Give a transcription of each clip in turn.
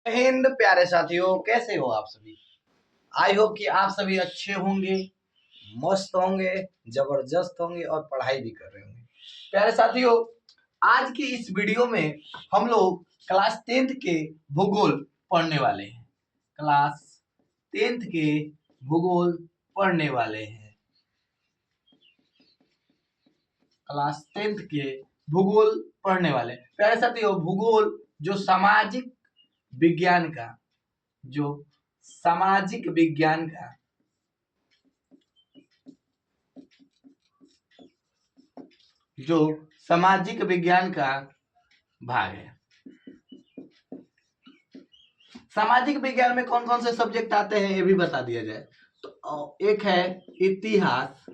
हिंद प्यारे साथियों, कैसे हो आप सभी। आई होप कि आप सभी अच्छे होंगे, मस्त होंगे, जबरदस्त होंगे और पढ़ाई भी कर रहे होंगे। प्यारे साथियों, आज की इस वीडियो में हम लोग क्लास 10th के भूगोल पढ़ने वाले हैं। क्लास 10th के भूगोल पढ़ने वाले हैं। क्लास 10th के भूगोल पढ़ने वाले। प्यारे साथियों, भूगोल जो सामाजिक विज्ञान का जो सामाजिक विज्ञान का जो सामाजिक विज्ञान का भाग है। सामाजिक विज्ञान में कौन कौन से सब्जेक्ट आते हैं ये भी बता दिया जाए तो एक है इतिहास,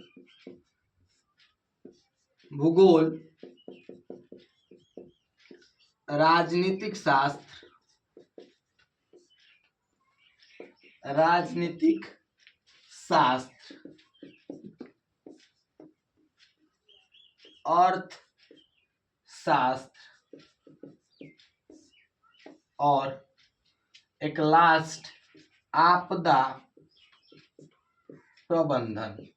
भूगोल, राजनीतिक शास्त्र, राजनीतिक शास्त्र, अर्थशास्त्र और एक लास्ट आपदा प्रबंधन।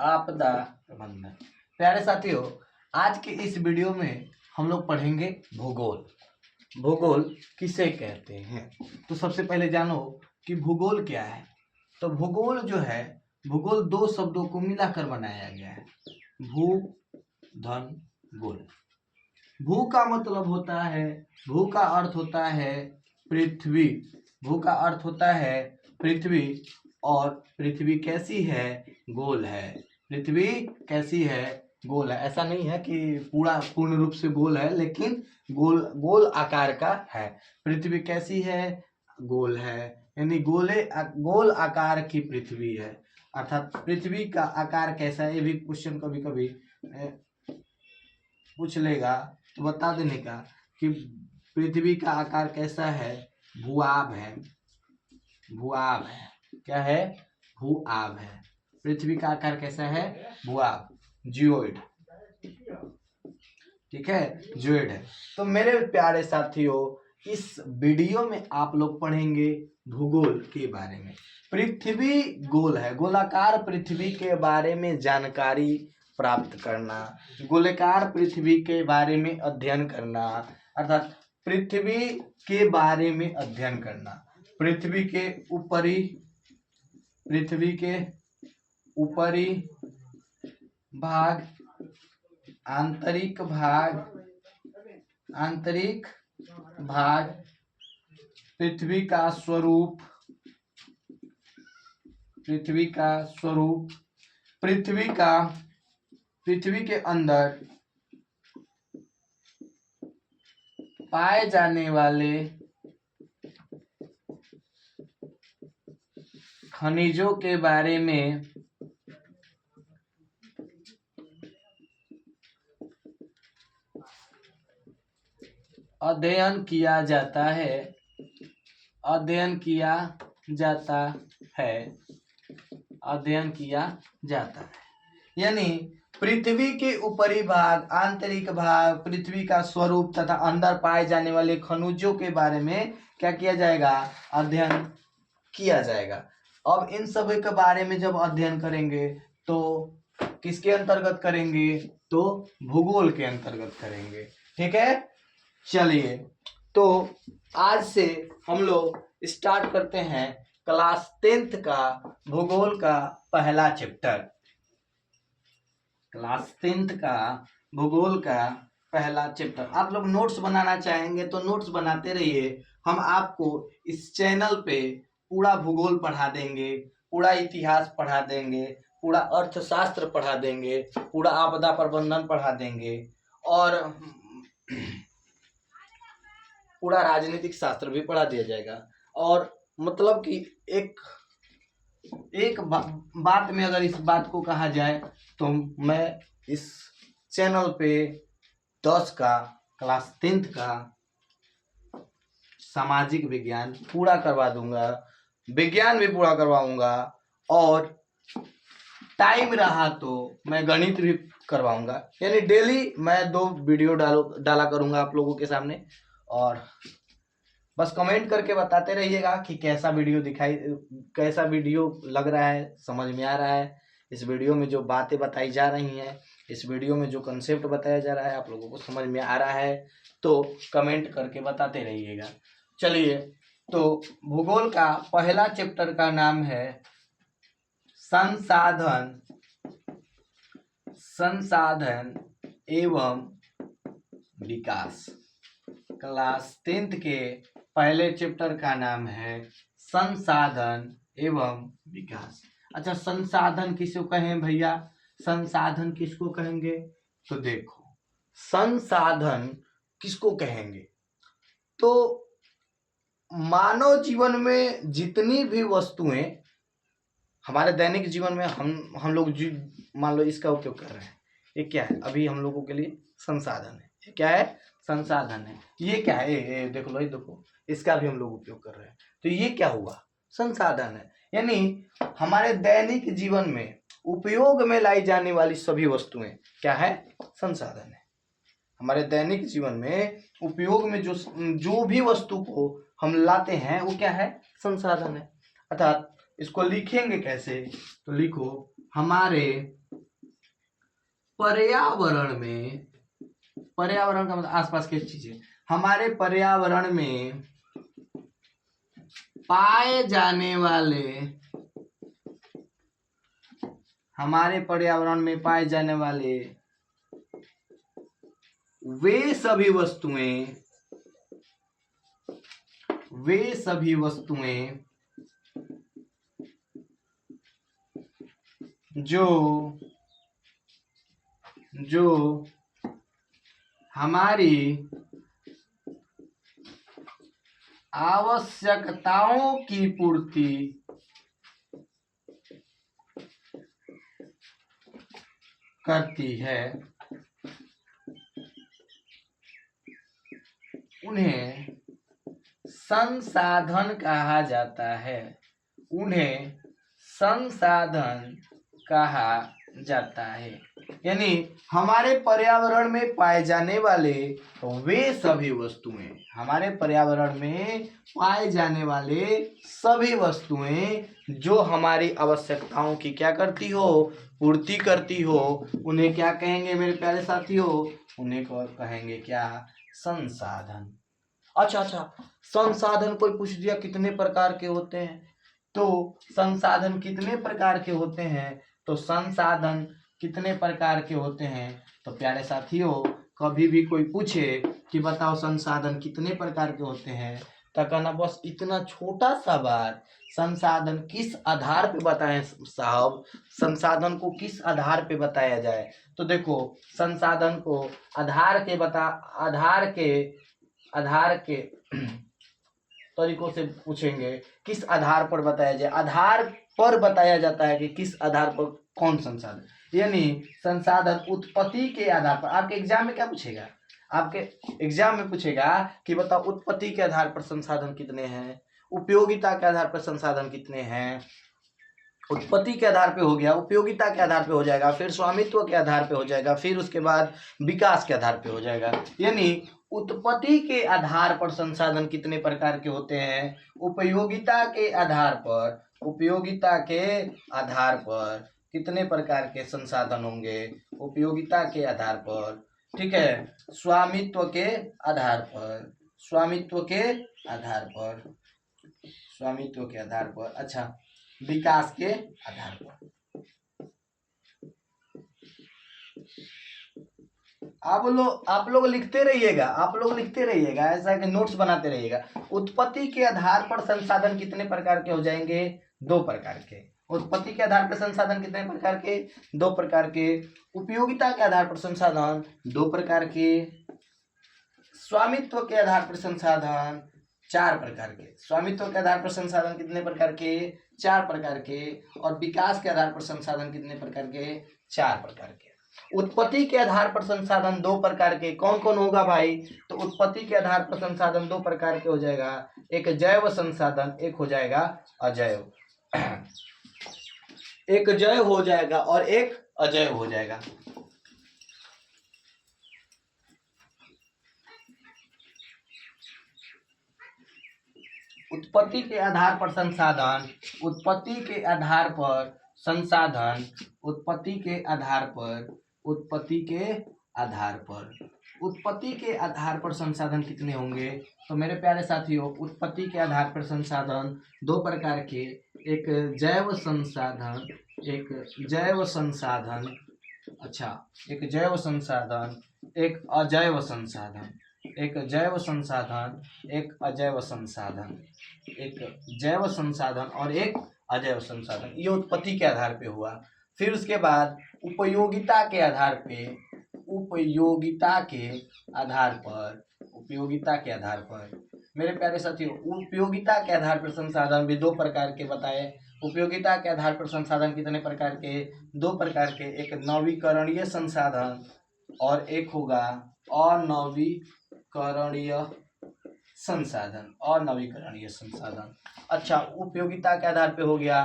आपदा प्रबंधन। प्यारे साथियों, आज के इस वीडियो में हम लोग पढ़ेंगे भूगोल। भूगोल किसे कहते हैं तो सबसे पहले जानो कि भूगोल क्या है। तो भूगोल जो है, भूगोल दो शब्दों को मिलाकर बनाया गया है, भू धन गोल। भू का मतलब होता है, भू का अर्थ होता है पृथ्वी। भू का अर्थ होता है पृथ्वी, और पृथ्वी कैसी है, गोल है। पृथ्वी कैसी है, गोल है। ऐसा नहीं है कि पूरा पूर्ण रूप से गोल है, लेकिन गोल गोल आकार का है। पृथ्वी कैसी है, गोल है, यानी गोल आकार की पृथ्वी है। अर्थात पृथ्वी का आकार कैसा है, ये भी क्वेश्चन कभी कभी पूछ लेगा तो बता देने का कि पृथ्वी का आकार कैसा है, भूआब है। भूआब है, क्या है, भूआब है। पृथ्वी का आकार कैसा है, भूआब, जियोइड। ठीक है, जियोइड है। तो मेरे प्यारे साथियों, इस वीडियो में आप लोग पढ़ेंगे भूगोल के बारे में। पृथ्वी गोल है, गोलाकार पृथ्वी के बारे में जानकारी प्राप्त करना, गोलाकार पृथ्वी के बारे में अध्ययन करना, अर्थात पृथ्वी के बारे में अध्ययन करना। पृथ्वी के ऊपरी भाग, आंतरिक भाग, पृथ्वी का स्वरूप, पृथ्वी के अंदर पाए जाने वाले खनिजों के बारे में अध्ययन किया जाता है। यानी पृथ्वी के ऊपरी भाग, आंतरिक भाग, पृथ्वी का स्वरूप तथा अंदर पाए जाने वाले खनिजों के बारे में क्या किया जाएगा, अध्ययन किया जाएगा। अब इन सभी के बारे में जब अध्ययन करेंगे तो किसके अंतर्गत करेंगे, तो भूगोल के अंतर्गत करेंगे। ठीक है, चलिए तो आज से हम लोग स्टार्ट करते हैं क्लास 10th का भूगोल का पहला चैप्टर। क्लास 10th का भूगोल का पहला चैप्टर। आप लोग नोट्स बनाना चाहेंगे तो नोट्स बनाते रहिए। हम आपको इस चैनल पे पूरा भूगोल पढ़ा देंगे, पूरा इतिहास पढ़ा देंगे, पूरा अर्थशास्त्र पढ़ा देंगे, पूरा आपदा प्रबंधन पढ़ा देंगे और पूरा राजनीतिक शास्त्र भी पढ़ा दिया जाएगा। और मतलब कि एक बात में अगर इस बात को कहा जाए तो मैं इस चैनल पे 10 का क्लास 10th का सामाजिक विज्ञान पूरा करवा दूंगा, विज्ञान भी पूरा करवाऊंगा, और टाइम रहा तो मैं गणित भी करवाऊंगा। यानी डेली मैं 2 वीडियो डाला करूंगा आप लोगों के सामने। और बस कमेंट करके बताते रहिएगा कि कैसा वीडियो लग रहा है, समझ में आ रहा है, इस वीडियो में जो बातें बताई जा रही हैं, इस वीडियो में जो कंसेप्ट बताया जा रहा है आप लोगों को समझ में आ रहा है, तो कमेंट करके बताते रहिएगा। चलिए, तो भूगोल का पहला चैप्टर का नाम है संसाधन एवं विकास। क्लास 10th के पहले चैप्टर का नाम है संसाधन एवं विकास। अच्छा, संसाधन किसको कहें भैया? संसाधन किसको कहेंगे? तो देखो, संसाधन किसको कहेंगे? तो मानव जीवन में जितनी भी वस्तुएं हमारे दैनिक जीवन में हम लोग मान लो इसका उपयोग कर रहे हैं, ये क्या है? अभी हम लोगों के लिए संसाधन है। ये क्या है? संसाधन है। ये क्या है? ये देखो भाई, देखो, इसका भी हम लोग उपयोग कर रहे हैं, तो ये क्या हुआ? संसाधन है। यानी हमारे दैनिक जीवन में उपयोग में लाई जाने वाली सभी वस्तुएं क्या है? संसाधन है। हमारे दैनिक जीवन में उपयोग में जो भी वस्तु को हम लाते हैं वो क्या है? संसाधन है। अर्थात इसको लिखेंगे कैसे? तो लिखो, हमारे पर्यावरण में, पर्यावरण का मतलब आसपास की चीजें, हमारे पर्यावरण में पाए जाने वाले, हमारे पर्यावरण में पाए जाने वाले वे सभी वस्तुएं जो हमारी आवश्यकताओं की पूर्ति करती है, उन्हें संसाधन कहा जाता है। उन्हें संसाधन कहा जाता है। यानी हमारे पर्यावरण में पाए जाने वाले वे सभी वस्तुएं, हमारे पर्यावरण में पाए जाने वाले सभी वस्तुएं जो हमारी आवश्यकताओं की क्या करती हो? पूर्ति करती हो, उन्हें क्या कहेंगे मेरे प्यारे साथियों? उन्हें कहेंगे क्या? संसाधन। अच्छा, संसाधन कोई पूछ दिया कितने प्रकार के होते हैं? तो संसाधन कितने प्रकार के होते हैं? तो संसाधन कितने प्रकार के होते हैं? तो प्यारे साथियों, कभी भी कोई पूछे कि बताओ संसाधन कितने प्रकार के होते हैं, तो कहना बस इतना छोटा सा बात, संसाधन किस आधार पे बताएं साहब? संसाधन को किस आधार पे बताया जाए? तो देखो, संसाधन को आधार के तरीकों से पूछेंगे, किस आधार पर बताया जाए? आधार पर बताया जाता है कि किस आधार पर कौन संसाधन, यानी संसाधन उत्पत्ति के आधार पर। आपके एग्जाम में क्या पूछेगा? आपके एग्जाम में पूछेगा कि बताओ उत्पत्ति के आधार पर संसाधन कितने हैं, उपयोगिता के आधार पर संसाधन कितने हैं। उत्पत्ति के आधार पे हो गया, उपयोगिता के आधार पे हो जाएगा, फिर स्वामित्व के आधार पे हो जाएगा, फिर उसके बाद विकास के आधार पे हो जाएगा। यानी उत्पत्ति के आधार पर संसाधन कितने प्रकार के होते हैं, उपयोगिता के आधार पर कितने प्रकार के संसाधन होंगे, उपयोगिता के आधार पर, ठीक है, स्वामित्व के आधार पर, अच्छा, विकास के आधार पर। आप लोग लिखते रहिएगा, ऐसा कि नोट्स बनाते रहिएगा। उत्पत्ति के आधार पर संसाधन कितने प्रकार के हो जाएंगे? 2 प्रकार के। उत्पत्ति के आधार पर संसाधन कितने प्रकार के? 2 प्रकार के। उपयोगिता के आधार पर संसाधन 2 प्रकार के। स्वामित्व के आधार पर संसाधन 4 प्रकार के। स्वामित्व के आधार पर संसाधन कितने प्रकार के? 4 प्रकार के। और विकास के आधार पर संसाधन कितने प्रकार के? 4 प्रकार के। उत्पत्ति के आधार पर संसाधन 2 प्रकार के कौन कौन होगा भाई? तो उत्पत्ति के आधार पर संसाधन 2 प्रकार के हो जाएगा, एक जैव संसाधन, एक हो जाएगा अजैव। एक जैव हो जाएगा और एक अजैव हो जाएगा। उत्पत्ति के आधार पर संसाधन, उत्पत्ति के आधार पर संसाधन, उत्पत्ति के आधार पर, उत्पत्ति के आधार पर, उत्पत्ति के आधार पर संसाधन कितने होंगे? तो मेरे प्यारे साथियों, उत्पत्ति के आधार पर संसाधन दो प्रकार के, एक जैव संसाधन, एक जैव संसाधन, अच्छा, एक जैव संसाधन, एक अजैव संसाधन, एक जैव संसाधन, एक अजैव संसाधन, एक जैव संसाधन और एक अजैव संसाधन। ये उत्पत्ति के आधार पे हुआ। फिर उसके बाद उपयोगिता के आधार पे, उपयोगिता के आधार पर, उपयोगिता के आधार पर मेरे प्यारे साथियों, उपयोगिता के आधार पर संसाधन भी दो प्रकार के बताए। उपयोगिता के आधार पर संसाधन कितने प्रकार के? दो प्रकार के, एक नवीकरणीय संसाधन और एक होगा अनवीकरणीय संसाधन, अनवीकरणीय संसाधन। अच्छा, उपयोगिता के आधार पे हो गया।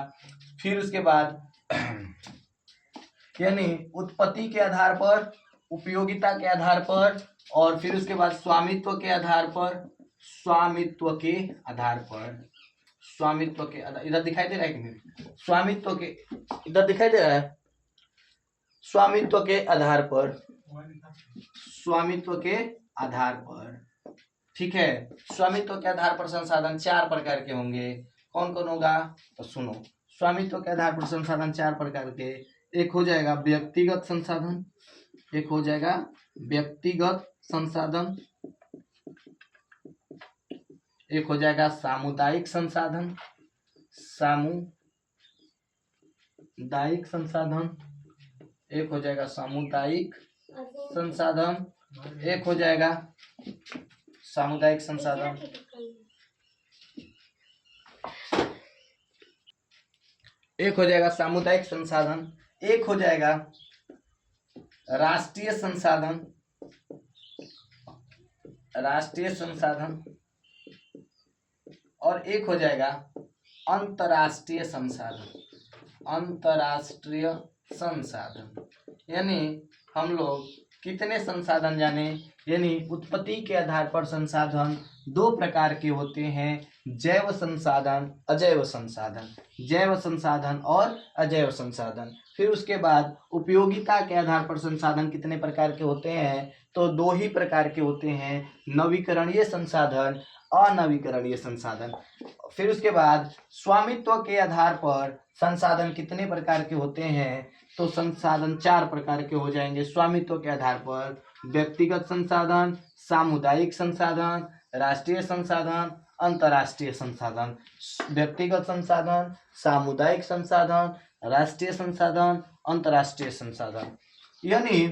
फिर उसके बाद यानी उत्पत्ति के आधार पर, उपयोगिता के आधार पर, और फिर उसके बाद स्वामित्व के आधार पर, स्वामित्व के आधार पर, स्वामित्व के आधार, इधर दिखाई दे रहा है कि नहीं? स्वामित्व के, इधर दिखाई दे रहा है? स्वामित्व के आधार पर, स्वामित्व के आधार पर, ठीक है। स्वामित्व के आधार पर संसाधन चार प्रकार के होंगे। कौन कौन होगा? तो सुनो, स्वामित्व के आधार पर संसाधन चार प्रकार के, एक हो जाएगा व्यक्तिगत संसाधन, एक हो जाएगा व्यक्तिगत संसाधन, एक हो जाएगा सामुदायिक संसाधन, सामुदायिक संसाधन, एक हो जाएगा सामुदायिक संसाधन, एक हो जाएगा सामुदायिक संसाधन, एक हो जाएगा सामुदायिक संसाधन, एक हो जाएगा राष्ट्रीय संसाधन, राष्ट्रीय संसाधन, और एक हो जाएगा अंतर्राष्ट्रीय संसाधन, अंतर्राष्ट्रीय संसाधन। यानी हम लोग कितने संसाधन जाने? यानी उत्पत्ति के आधार पर संसाधन दो प्रकार के होते हैं, जैव संसाधन, अजैव संसाधन, जैव संसाधन और अजैव संसाधन। फिर उसके बाद उपयोगिता के आधार पर संसाधन कितने प्रकार के होते हैं? तो दो ही प्रकार के होते हैं, नवीकरणीय संसाधन, अनवीकरणीय संसाधन। फिर उसके बाद स्वामित्व के आधार पर संसाधन कितने प्रकार के होते हैं? तो संसाधन चार प्रकार के हो जाएंगे स्वामित्व के आधार पर, व्यक्तिगत संसाधन, सामुदायिक संसाधन, राष्ट्रीय संसाधन, अंतर्राष्ट्रीय संसाधन। व्यक्तिगत संसाधन, सामुदायिक संसाधन, राष्ट्रीय संसाधन, अंतर्राष्ट्रीय संसाधन। यानी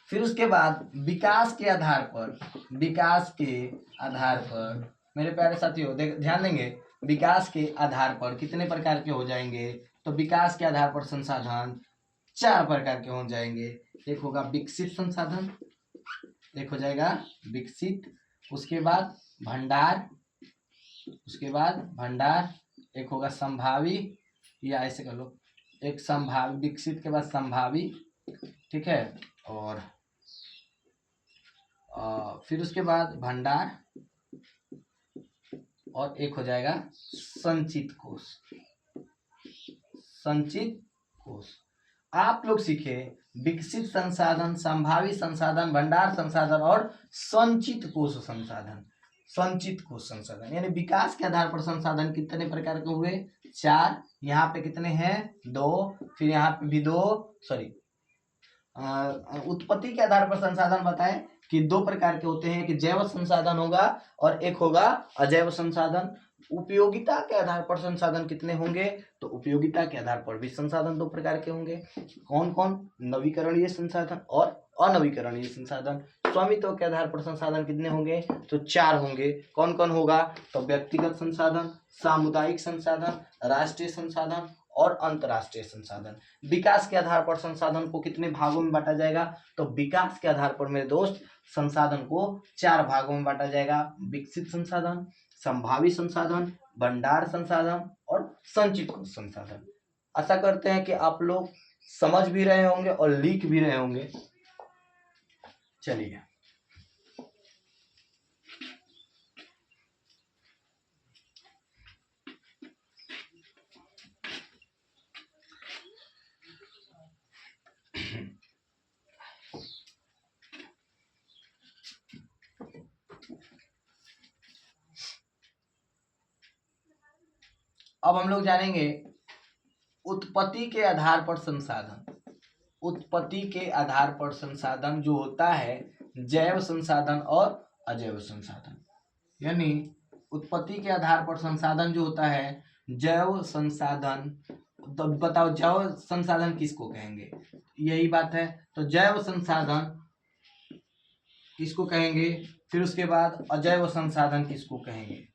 फिर उसके बाद विकास के आधार पर, विकास के आधार पर मेरे प्यारे साथियों ध्यान देंगे, विकास के आधार पर कितने प्रकार के हो जाएंगे? तो विकास के आधार पर संसाधन चार प्रकार के हो जाएंगे। एक होगा विकसित संसाधन, एक हो जाएगा विकसित, उसके बाद भंडार, उसके बाद भंडार, एक होगा संभावी, या ऐसे कर लो, एक संभावी, विकसित के बाद संभावी, ठीक है, और फिर उसके बाद भंडार, और एक हो जाएगा संचित कोष, संचित कोष। आप लोग सीखे विकसित संसाधन, संभावी संसाधन, भंडार संसाधन और संचित कोष संसाधन, संचित कोष संसाधन। यानी विकास के आधार पर संसाधन कितने प्रकार के हुए? चार। यहाँ पे कितने हैं? दो। फिर यहाँ पे भी दो, सॉरी, उत्पत्ति के आधार पर संसाधन बताए कि दो प्रकार के होते हैं, कि जैव संसाधन होगा और एक होगा अजैव संसाधन। उपयोगिता के आधार पर संसाधन कितने होंगे? तो उपयोगिता के आधार पर भी संसाधन दो प्रकार के होंगे। कौन कौन? नवीकरणीय संसाधन और अनवीकरणीय संसाधन। स्वामित्व के आधार पर संसाधन कितने होंगे? तो चार होंगे। कौन कौन होगा? तो व्यक्तिगत संसाधन, सामुदायिक संसाधन, राष्ट्रीय संसाधन और अंतर्राष्ट्रीय संसाधन। विकास के आधार पर संसाधन को कितने भागों में बांटा जाएगा? तो विकास के आधार पर मेरे दोस्त संसाधन को चार भागों में बांटा जाएगा, विकसित संसाधन, संभावी संसाधन, भंडार संसाधन और संचित संसाधन। आशा करते हैं कि आप लोग समझ भी रहे होंगे और लिख भी रहे होंगे। चलिए अब हम लोग जानेंगे उत्पत्ति के आधार पर संसाधन। उत्पत्ति के आधार पर संसाधन जो होता है जैव संसाधन और अजैव संसाधन, यानी उत्पत्ति के आधार पर संसाधन जो होता है जैव संसाधन। तो बताओ जैव संसाधन किसको कहेंगे, यही बात है। तो जैव संसाधन किसको कहेंगे, फिर उसके बाद अजैव संसाधन किसको कहेंगे,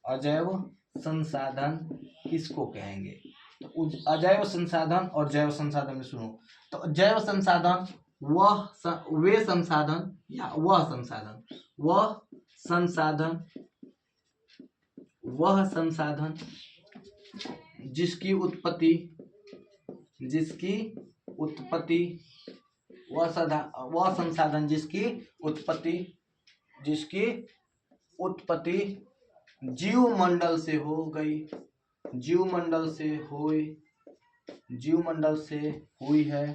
अजैव संसाधन किसको कहेंगे। तो अजैव संसाधन और जैव संसाधन में सुनो, तो जैव संसाधन वे संसाधन या वह संसाधन जिसकी उत्पत्ति वह संसाधन जिसकी उत्पत्ति जीवमंडल से हो गई, जीवमंडल से हुई है।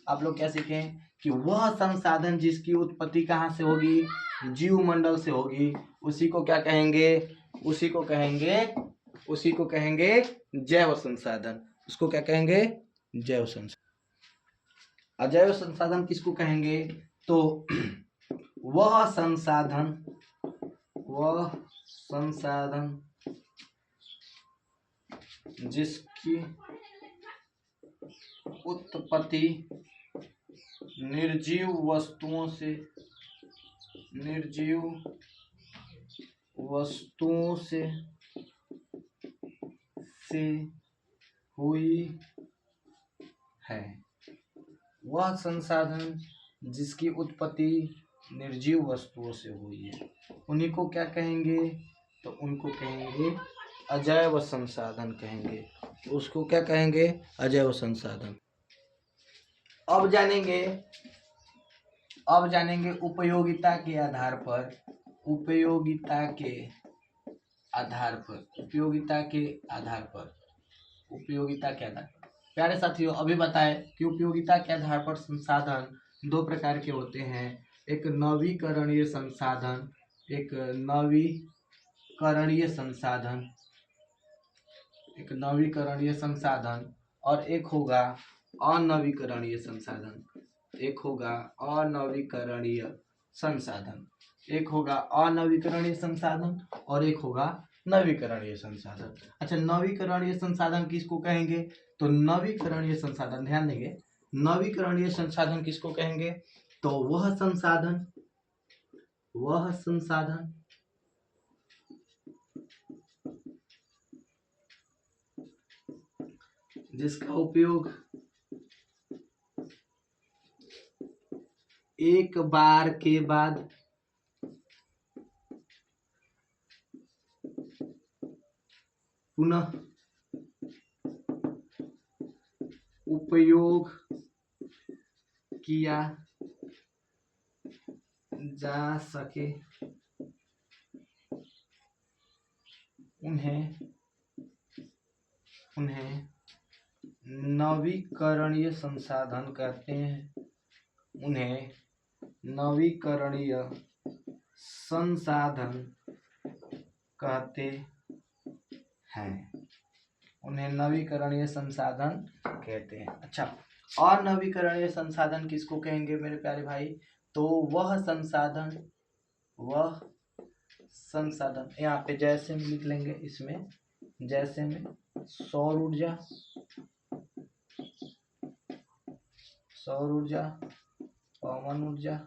आप लोग क्या सीखें कि वह संसाधन जिसकी उत्पत्ति कहाँ से होगी, जीवमंडल से होगी, उसी को क्या कहेंगे, उसी को कहेंगे जैव संसाधन। उसको क्या कहेंगे, जैव संसाधन। अजैव संसाधन किसको कहेंगे, तो वह संसाधन जिसकी उत्पत्ति निर्जीव वस्तुओं से हुई है। वह संसाधन जिसकी उत्पत्ति निर्जीव वस्तुओं से हुई है, उन्हीं को क्या कहेंगे, तो उनको कहेंगे अजैव संसाधन कहेंगे। उसको क्या कहेंगे, अजैव संसाधन। अब जानेंगे उपयोगिता के आधार पर प्यारे साथियों, अभी बताएं कि उपयोगिता के आधार पर संसाधन दो प्रकार के होते हैं, एक नवीकरणीय संसाधन और एक होगा अनवीकरणीय संसाधन। एक होगा अनवीकरणीय संसाधन और एक होगा नवीकरणीय संसाधन। अच्छा, नवीकरणीय संसाधन किसको कहेंगे, तो नवीकरणीय संसाधन, ध्यान देंगे, नवीकरणीय संसाधन किसको कहेंगे, तो वह संसाधन जिसका उपयोग एक बार के बाद पुनः उपयोग किया जा सके, उन्हें नवीकरणीय संसाधन कहते हैं। उन्हें नवीकरणीय संसाधन कहते हैं। अच्छा, अनवीकरणीय संसाधन किसको कहेंगे मेरे प्यारे भाई, तो वह संसाधन यहाँ पे जैसे में लिख लेंगे, इसमें जैसे में सौर ऊर्जा, पवन ऊर्जा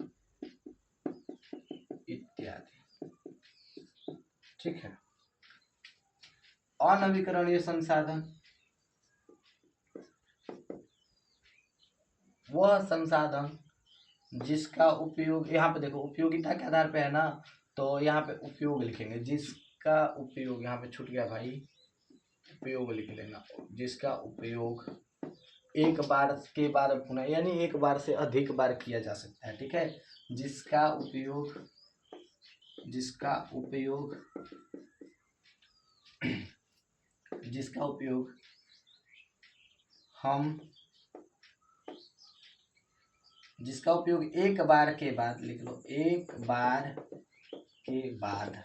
इत्यादि। ठीक है। अनवीकरणीय संसाधन वह संसाधन जिसका उपयोग, यहाँ पे देखो उपयोगिता के आधार पे है ना, तो यहाँ पे उपयोग लिखेंगे, जिसका उपयोग, यहाँ पे छूट गया भाई, उपयोग लिख लेना, जिसका उपयोग एक बार के बाद पुनः, यानी एक बार से अधिक बार किया जा सकता है। ठीक है, जिसका उपयोग एक बार के बाद, लिख लो, एक बार के बाद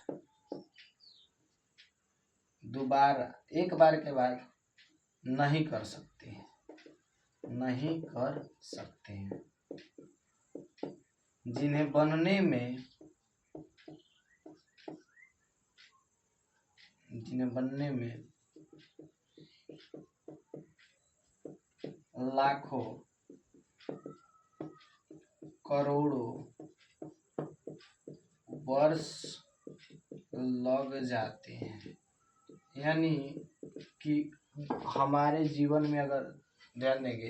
दोबारा एक बार के बाद नहीं कर सकते हैं, नहीं कर सकते हैं। जिन्हें बनने में लाखों करोड़ों वर्ष लग जाते हैं। यानी कि हमारे जीवन में अगर ध्यान देंगे,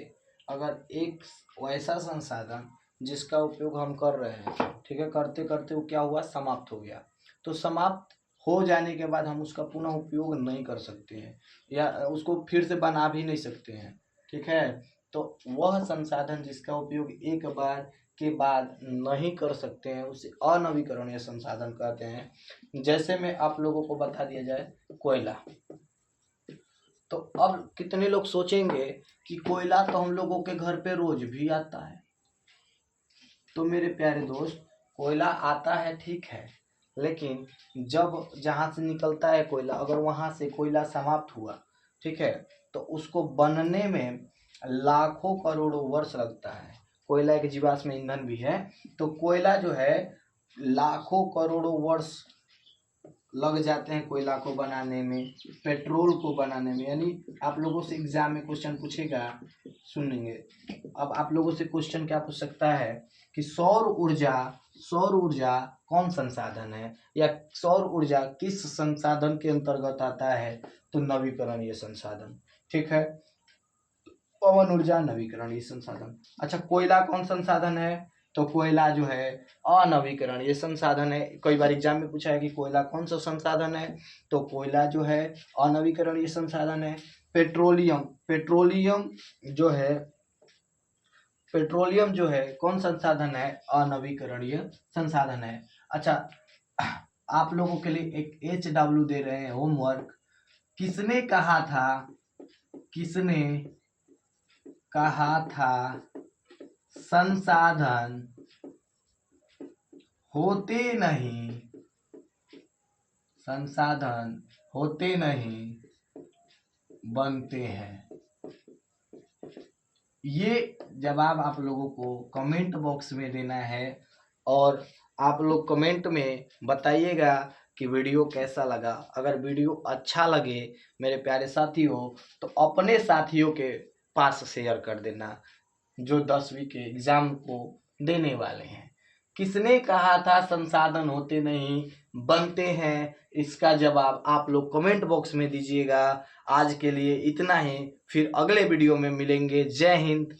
अगर एक वैसा संसाधन जिसका उपयोग हम कर रहे हैं, ठीक है, करते करते वो क्या हुआ, समाप्त हो गया, तो समाप्त हो जाने के बाद हम उसका पुनः उपयोग नहीं कर सकते हैं या उसको फिर से बना भी नहीं सकते हैं, ठीक है। तो वह संसाधन जिसका उपयोग एक बार के बाद नहीं कर सकते हैं उसे अनवीकरणीय संसाधन कहते हैं। जैसे में आप लोगों को बता दिया जाए कोयला, तो अब कितने लोग सोचेंगे कि कोयला तो हम लोगों के घर पे रोज भी आता है। तो मेरे प्यारे दोस्त, कोयला आता है ठीक है, लेकिन जब जहाँ से निकलता है कोयला, अगर वहाँ से कोयला समाप्त हुआ, ठीक है, तो उसको बनने में लाखों करोड़ों वर्ष लगता है। कोयला एक जीवाश्म ईंधन भी है, तो कोयला जो है लाखों करोड़ों वर्ष लग जाते हैं कोयला को बनाने में, पेट्रोल को बनाने में। यानी आप लोगों से एग्जाम में क्वेश्चन पूछेगा, सुनेंगे, अब आप लोगों से क्वेश्चन क्या पूछ सकता है कि सौर ऊर्जा कौन संसाधन है, या सौर ऊर्जा किस संसाधन के अंतर्गत आता है, तो नवीकरणीय संसाधन, ठीक है। पवन ऊर्जा नवीकरणीय संसाधन। अच्छा, कोयला कौन संसाधन है, तो कोयला जो है अनवीकरणीय संसाधन है। कई बार एग्जाम में पूछा है कि कोयला कौन सा संसाधन है, तो कोयला जो है अनवीकरणीय संसाधन है। पेट्रोलियम जो है कौन संसाधन है, अनवीकरणीय संसाधन है। अच्छा, आप लोगों के लिए एक HW दे रहे हैं होमवर्क। किसने कहा था संसाधन होते नहीं बनते हैं। ये जवाब आप लोगों को कमेंट बॉक्स में देना है और आप लोग कमेंट में बताइएगा कि वीडियो कैसा लगा। अगर वीडियो अच्छा लगे मेरे प्यारे साथियों, तो अपने साथियों के पास शेयर कर देना जो 10वीं के एग्जाम को देने वाले हैं। किसने कहा था संसाधन होते नहीं बनते हैं, इसका जवाब आप लोग कमेंट बॉक्स में दीजिएगा। आज के लिए इतना ही, फिर अगले वीडियो में मिलेंगे। जय हिंद।